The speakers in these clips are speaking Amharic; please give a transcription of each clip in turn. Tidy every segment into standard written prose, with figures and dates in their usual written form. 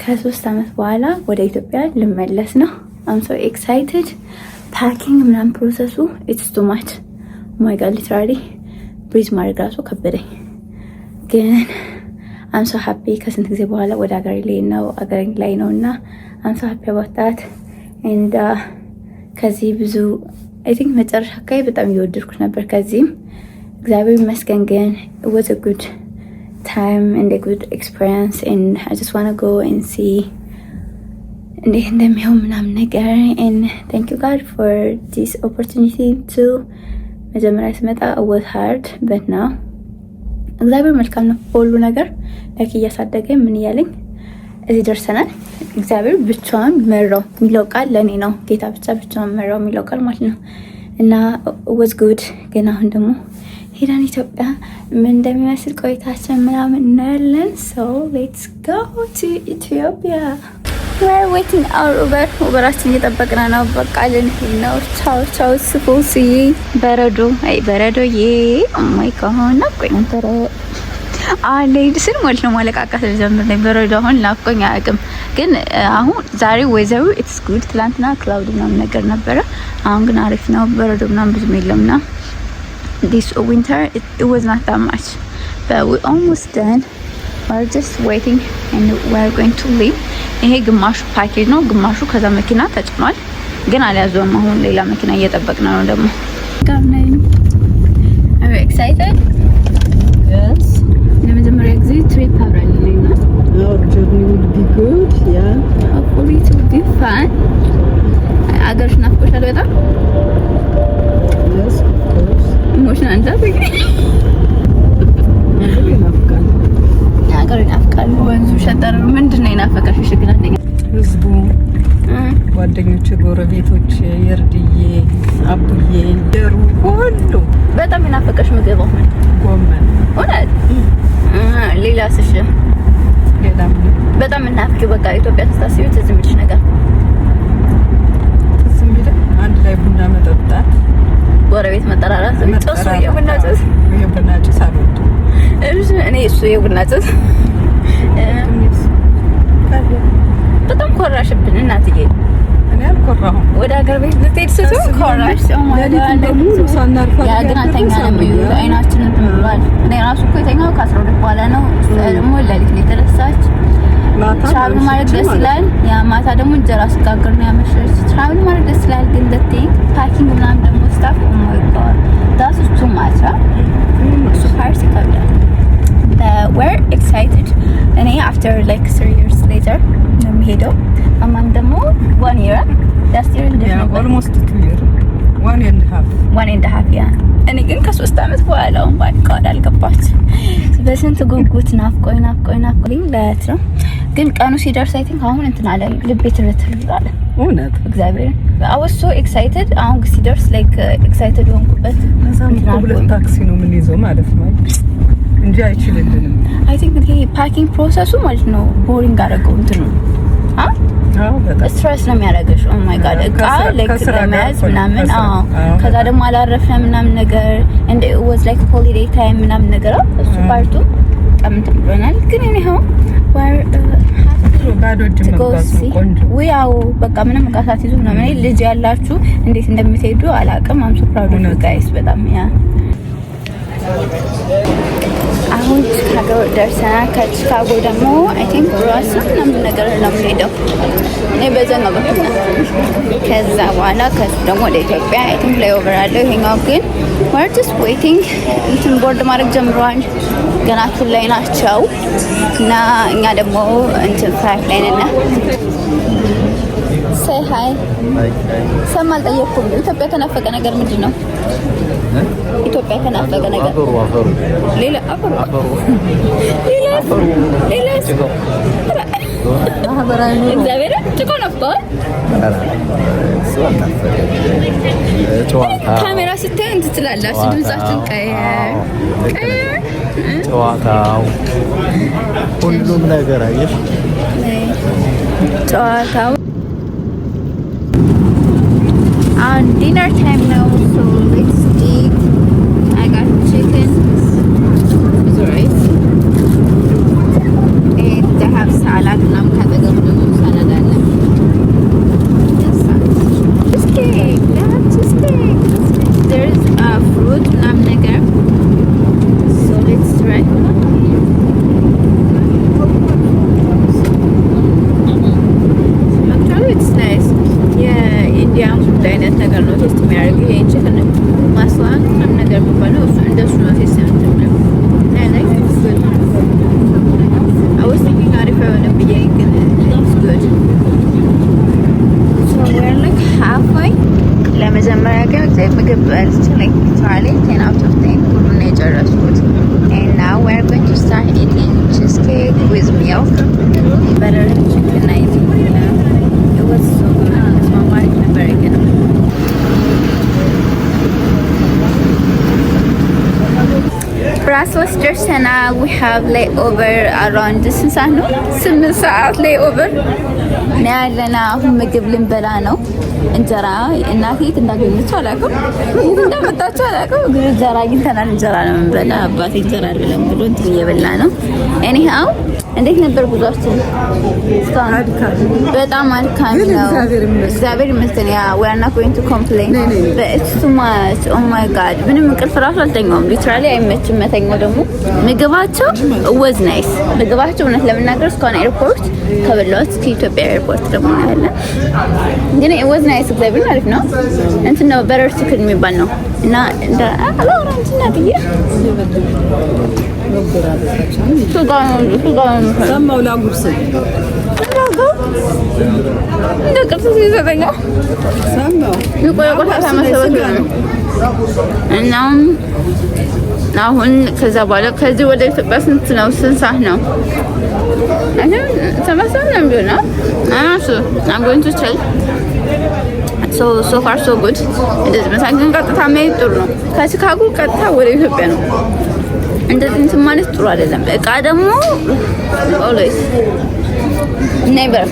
ከ3 አመት በኋላ ወደ ኢትዮጵያ ልመለስ ነው። I'm so excited. ፓኪንግ ምናምን ፕሮሰሱ it's too much. Oh my god, literally ብሪዝ ማድረግ ራሱ ከበደኝ። ግን I'm so happy ከስንት ጊዜ በኋላ ወደ አገሬ ላይ ነውና I'm so happy about that. and ከዚህ ብዙ I think መጨረሻ አካባቢ በጣም እየወደድኩት ነበር። ከዚህም እግዚአብሔር ይመስገን ግን it was a good time and a good experience and I just want to go and see እንዴት እንደሚሆን ምናምን ነገር and thank you God for this opportunity to መጀመሪያ ስመጣ it was hard but now እግዚአብሔር መልካም ነው ሁሉ ነገር ለክ እያሳደገ ምን እያለኝ እዚህ ደርሰናል። እግዚአብሔር ብቻውን መራው የሚለው ቃል ለኔ ነው። ጌታ ብቻውን መራው የሚለው ቃል ማለት ነው እና it was good ግን አሁን ደግሞ ሄዳን ኢትዮጵያ ምን እንደሚመስል ቆይታችን ምናምን እናያለን። so let's go to Ethiopia. we're waiting our Uber እየጠበቅን ነው። በቃ ልንሄድ ነው። ቻው ስፎሲ በረዶ ማይ ከሆነ ቆይ ነበር አለይድስን ማለት ነው ማለቃቀስ ጀምር ላይ በረዶ አሁን ናፍቆኝ አያውቅም። ግን አሁን ዛሬ ወይዘሩ it's good ትላንትና ክላውድ ምናምን ነገር ነበረ። አሁን ግን አሪፍ ነው። በረዶ ምናምን ብዙም የለምና this winter it was not that much but we almost done. we're just waiting and we're going to leave. ይሄ ግማሹ ፓኬጅ ነው፣ ግማሹ ከዛ መኪና ተጭኗል። ግን አልያዘውም። አሁን ሌላ መኪና እየጠበቅን ነው ደግሞ I'm excited. Yes. ለመጀመሪያ ጊዜ ትሪፕ አብረን ነው። Our journey will be good. Yeah. Hopefully it will be fun. አገርሽ ናፍቆሻል በጣም? Yes, of course. ኢሞሽናል እንዳትገኝ አገር ይናፍቃል። ወንዙ ሸጠር ምንድነው የናፈቀሽ? እሺ ግን አንደኛ ህዝቡ፣ ጓደኞቼ፣ ጎረቤቶች፣ የርድዬ፣ አቡዬ፣ ደሩ ሁሉ በጣም የናፈቀሽ ምግብ ጎመን ሆናል። ሌላስ? እሺ ሌላ በጣም እናፍቂው በቃ ኢትዮጵያ ተስታስቢው ትዝ የሚልሽ ነገር? ትዝ የሚልሽ አንድ ላይ ቡና መጠጣት፣ ጎረቤት መጠራራት፣ ጭሱ የቡና ጭስ አልወድም። እኔ እሱ የቡና ጭስ በጣም ኮራሽብን እናትዬ። እኔ አልኮራሁም። ወደ ሀገር ቤት ልትሄድ ስትል ኮራሽ። ያ ግን አልተኛንም። አይናችን እንትን ብሏል። እኔ ራሱ እኮ የተኛው ከ12 በኋላ ነው። ደግሞ ለሊት ላይ ተነሳች። ትራቭል ማለት ደስ ይላል። ያ ማታ ደግሞ እንጀራ ስጋግር ነው ያመሸች። ትራቭል ማለት ደስ ይላል ግን ፓኪንግ ምናምን ደግሞ ስታፍ ኦማይ ጋድ ዳስ ኢዝ ቱ ማች እሱ ፓርቲ ይከብዳል። we're excited እኔ after like 3 years later ነው የምሄደው። አማም ደግሞ 1 year last year almost 2 years 1 and a half yeah እኔ ግን ከ3 አመት በኋላ እንኳን አልገባች። በስንት ጉጉት ናፍቆኝ ለት ነው። ግን ቀኑ ሲደርስ አይ ቲንክ አሁን እንትን አለ ልቤ ትርትራል። እውነት እግዚአብሔር I was so excited አሁን ሲደርስ like excited ሆንኩበት። ሁለት ታክሲ ነው ምን ይዘው ማለት ነው እንጂ አይችልልንም። አይ ቲንክ ይሄ ፓኪንግ ፕሮሰሱ ማለት ነው ቦሪንግ አደረገው እንትኑ በጣም ስትሬስ ነው የሚያደርገሽ። ኦ ማይ ጋድ እቃ ለመያዝ ምናምን ከዛ ደግሞ አላረፈ ምናምን ነገር and it was like holiday time ምናምን ነገር እሱ ፓርቱ በጣም ትብሎናል። ግን እኔ ነው ባዶ ጅም መጋዝ ቆንጆ ወያው በቃ ምንም እቃ ሳትይዙ ምናምን ልጅ ያላችሁ እንዴት እንደምትሄዱ አላውቅም። I'm so proud of you guys በጣም ያ አሁን ቺካጎ ደርሰናል። ከቺካጎ ደግሞ አይ ቲንክ ራስ ምናምን ነገር ነው የምንሄደው። እኔ በዛ ነው በቃ ከዛ በኋላ ደግሞ ወደ ኢትዮጵያ አይ ቲንክ ላይ ኦቨር አለው። ይሄኛው ግን we're just waiting እንትን ቦርድ ማድረግ ጀምረዋል። ገና ቱል ላይ ናቸው እና እኛ ደግሞ እንትን ፍላይት ላይ ነን። say hi ሰማል ጠየቅኩ። ኢትዮጵያ ከናፈቀ ነገር ምንድን ነው? ኢትዮጵያ ከናፈቀ ነገር ሌላ አፈሩ እግዚአብሔር ጭቆ ናፍቀዋል። ካሜራ ስታይ እንትን ትላላችሁ። ድምጻችን ቀየር ጨዋታው ሁሉም ነገር አየሽ ጨዋታው dinner time now, so let's eat. I got chicken, rice, and I have salad. በልቼ like literally 10 out of 10 ሁሉን ነው የጨረስኩት። And now we're going to start eating cheesecake with milk. Butter chicken I think. It was so good. It's my wife very good. Brussels ደርሰናል. We have layover around ስንት ሰዓት ነው? 8 ሰዓት layover ነው ያለና አሁን ምግብ ልንበላ ነው። እንጀራ እናቴ እንዳገኘችው አላውቅም፣ እንደመጣችው አላውቅም፣ ግን እንጀራ አግኝተናል። እንጀራ ነው የምንበላ። አባቴ እንጀራ አይደለም ብሎ እንትን እየበላ ነው። anyhow እንዴት ነበር ጉዟችን? በጣም አድካሚ ነው። እግዚአብሔር ይመስገን። ያ we are not going to complain but it's too much. oh my god ምንም እንቅልፍ ራሱ አልተኛውም። ሊትራሊ አይመችም መተኛው። ደግሞ ምግባቸው was nice። ምግባቸው እውነት ለመናገር እስካሁን ኤርፖርት ከበላሁት ከኢትዮጵያ ኤርፖርት ደግሞ ያለ ግን it was nice። እግዚአብሔር አሪፍ ነው። እንትን ነው በረር chicken የሚባል ነው እና እንደ አላውራንትና ብዬ ሰማው ላጉርስ እንደ ቅርስ ሲሰጠኛው ሰማው እና አሁን ከዛ በኋላ ከዚህ ወደ ኢትዮጵያ ስንት ነው? ስንት ሰዓት ነው? ተመሳሳይ ነው የሚሆነው። I'm going to tell so far so good። እንደዚህ መሳግን ቀጥታ መሄድ ጥሩ ነው። ከቺካጎ ቀጥታ ወደ ኢትዮጵያ ነው። እንደዚህ እንትን ማለት ጥሩ አይደለም። እቃ ደግሞ always never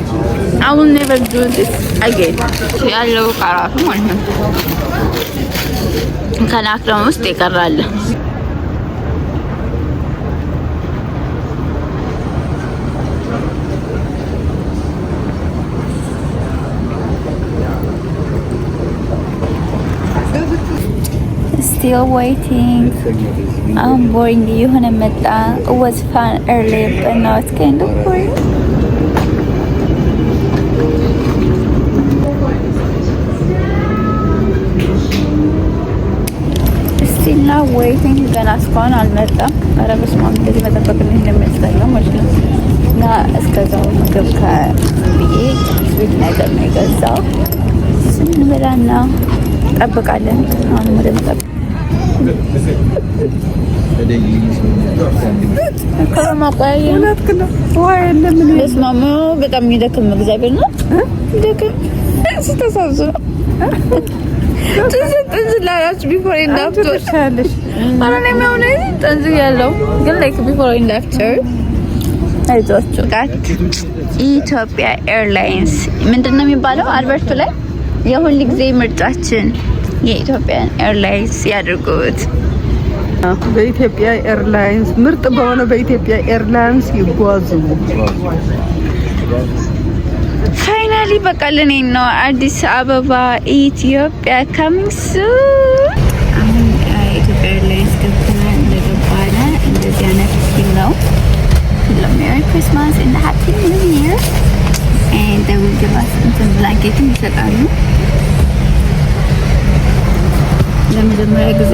I will never do this again። ያለው እቃ ራሱ ማለት ነው ከናክረም ውስጥ ይቀራል። Still waiting. I'm boring. የሆነ መጣ. It was fun earlier but now it's kind of boring. Still now waiting. ገና እስካሁን አልመጣም። ኧረ በስመ አብ እንደዚህ መጠበቅ ነው እንደሚያስጠላው ማለት ነው። እና እስከዛው ምግብ ከብዬ ስዊት ነገር ነው የገዛው። ስንበላና ጠብቃለን። አሁን ወደ መጠበቅ በጣም የሚደክም እግዚአብሔር ነው የሚደክም ስታሳዝኑ ትዝላላችሁ ቢፎር ኤንድ አፍተር ታለሽ አሁን የሚሆነ ጠንዝ ያለው ግን ላይክ ቢፎር ኤንድ አፍተር አይዟችሁ ጋት ኢትዮጵያ ኤርላይንስ ምንድነው የሚባለው አልበርቱ ላይ የሁሉ ጊዜ ምርጫችን የኢትዮጵያን ኤርላይንስ ያድርጉት። በኢትዮጵያ ኤርላይንስ ምርጥ በሆነ በኢትዮጵያ ኤርላይንስ ይጓዙ። ፋይናሊ በቃ ለኔ ነው አዲስ አበባ ኢትዮጵያ coming soon። አሁን ኢትዮጵያ ኤርላይንስ ገብተናል። እንደገባነ እንደዚህ አይነት ፊል ነው። Merry Christmas and Happy New Year and they will give us some blankets ይሰጣሉ። ለመጀመሪያ ጊዜ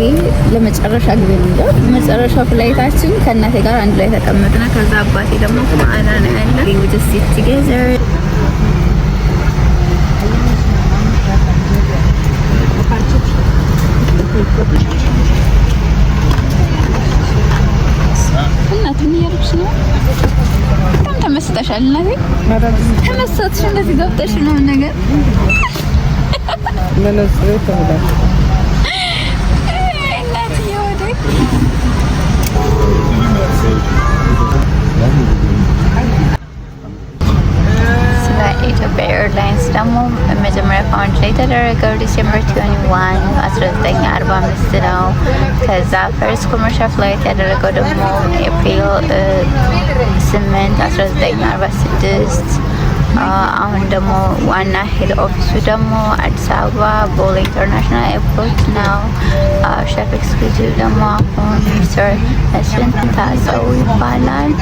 ለመጨረሻ ጊዜ ነው መጨረሻ ፍላይታችን ከእናቴ ጋር አንድ ላይ ተቀመጥና ከዛ አባቴ ደግሞ ከማላ ነው ያለ we just sit together እናት ምን ያርክሽ ነው በጣም ተመስጠሻል እናቴ ተመስጠሽ እንደዚህ ገብተሽ ነው ነገር ለነጽሬ ተወዳጅ ስለ ኢትዮጵያ ኤርላይንስ ደግሞ መጀመሪያ ፋውንድ ላይ የተደረገው ዲሴምበር 21 1945 ነው። ከዛ ፈርስት ኮመርሻል ፍላይት ያደረገው ደግሞ ኤፕሪል 8 1946 አሁን ደግሞ ዋና ሄድ ኦፊሱ ደግሞ አዲስ አበባ ቦሌ ኢንተርናሽናል ኤርፖርት ነው። ሼፍ ኤክስኪዩቲቭ ደግሞ አሁን ሚስተር መስፍን ታጸው ይባላል።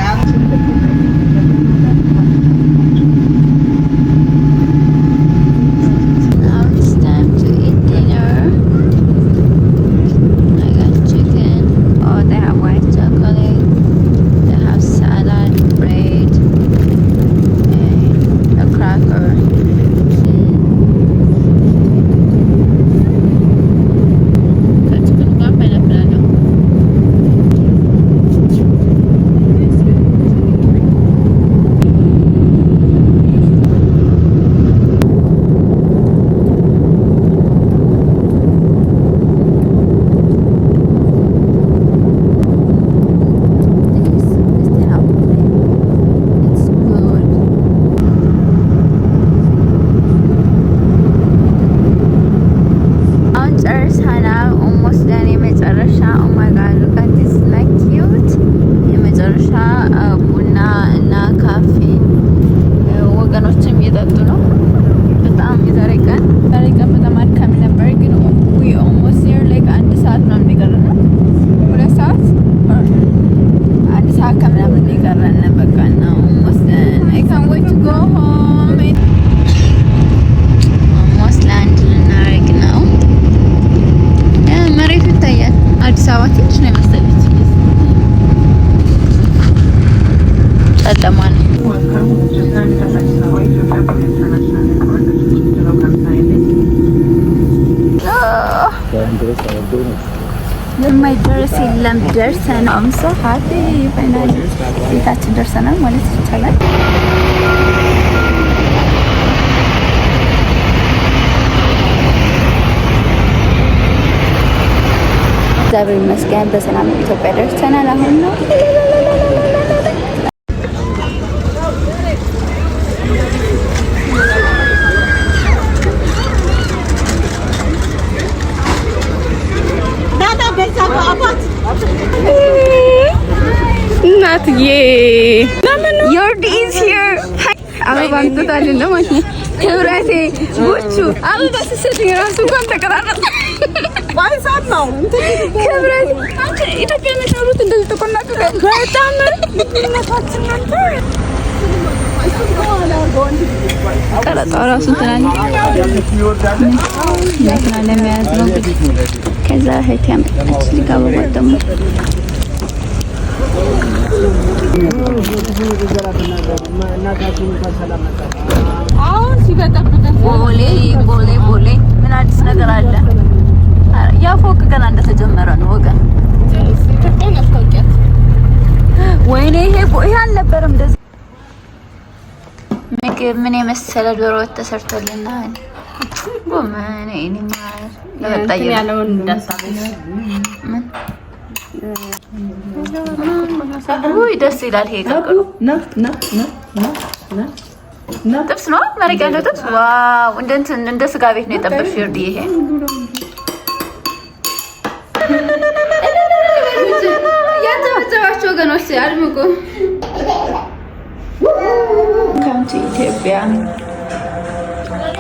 የማይደርስ የለም። ደርሰናል። አምሳ ሀፒ ፋይናሊ ቤታችን ደርሰናል ማለት ይቻላል። እግዚአብሔር ይመስገን በሰላም ኢትዮጵያ ደርሰናል። አሁን ነው እናትዬ ዮርዲ ኢዝ ሂር አበባ እንጥታለን ነው ማለት ነው። ክብረቴ ጉቹ አበባ ስትሰጥኝ እራሱ እንኳን ተቀራረጠ ባይሳት ነው ክብረቴ። አንተ ኢትዮጵያ የምትኖሩት እንደዚህ ተቆናቀ በጣም ልዩነታችን አንተ ቀረጻው እራሱ ትላለች ለክና ለመያዝ ነው። ከዛ እህቴ ያመጣች ሊጋበባ ደግሞ አሁን ሲበጠብጠን ቦሌ ምን አዲስ ነገር አለ? ያ ፎቅ ገና እንደተጀመረ ነው ወገን። ወይኔ ይሄ አልነበረም እንደዚህ ምግብ ምን የመሰለ ዶሮ ተሰርቶልናል። ጎመን እኔማ ለበጣየ ያለውን እንዳሳበኝ ምን ወይ ደስ ይላል። ይሄ ቀቅሎ ጥብስ ነው መረቅ ያለው ጥብስ። ዋው እንደ ስጋ ቤት ነው የጠበሽ ይርዲ። ይሄ ያተወጣቸው ወገኖች አድምቁ። ካንቱ ኢትዮጵያ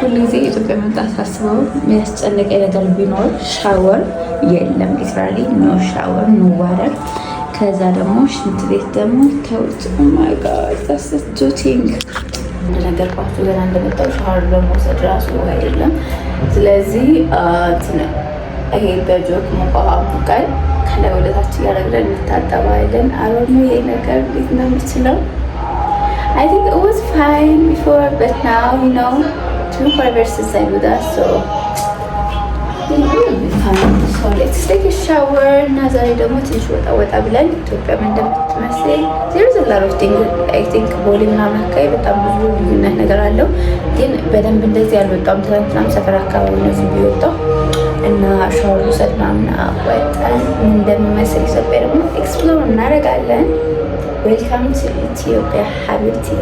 ሁልጊዜ ኢትዮጵያ መምጣት ሳስበው የሚያስጨንቀኝ ነገር ቢኖር ሻወር የለም። ሊትራሊ ኖ ሻወር ኖ ዋተር። ከዛ ደግሞ ሽንት ቤት ደግሞ ተውት። ኦ ማይ ጋድ ታስ ቱ ቲንግ እንደነገርኳችሁ ገና እንደመጣሁ ሻወር ለመውሰድ ራሱ አይደለም። ስለዚህ ይሄ በጆክ ሙቀል ከላይ ወደታች እያደረግን እንታጠባለን። አሮኑ ይሄ ነገር እንዴት ነው የምችለው? I think it was fine before, but now, you know, 24 hours since I do that, so it will be fine. So let's take a shower. እና ዛሬ ደግሞ ትንሽ ወጣ ብለን ኢትዮጵያ ምን እንደምትመስል there's a lot of things. I think ቦሌ ምናምን አካባቢ በጣም ብዙ ልዩነት ነገር አለው፣ ግን በደንብ እንደዚህ አልወጣም። ትናንትናም ሰፈር አካባቢ ነው እዚህ ቢወጣው እና ሻወር ውሰድ ምናምን ወጣን። ምን እንደሚመስል ኢትዮጵያ ደግሞ ኤክስፕሎር እናደርጋለን። Welcome to Ethiopia, Habibti.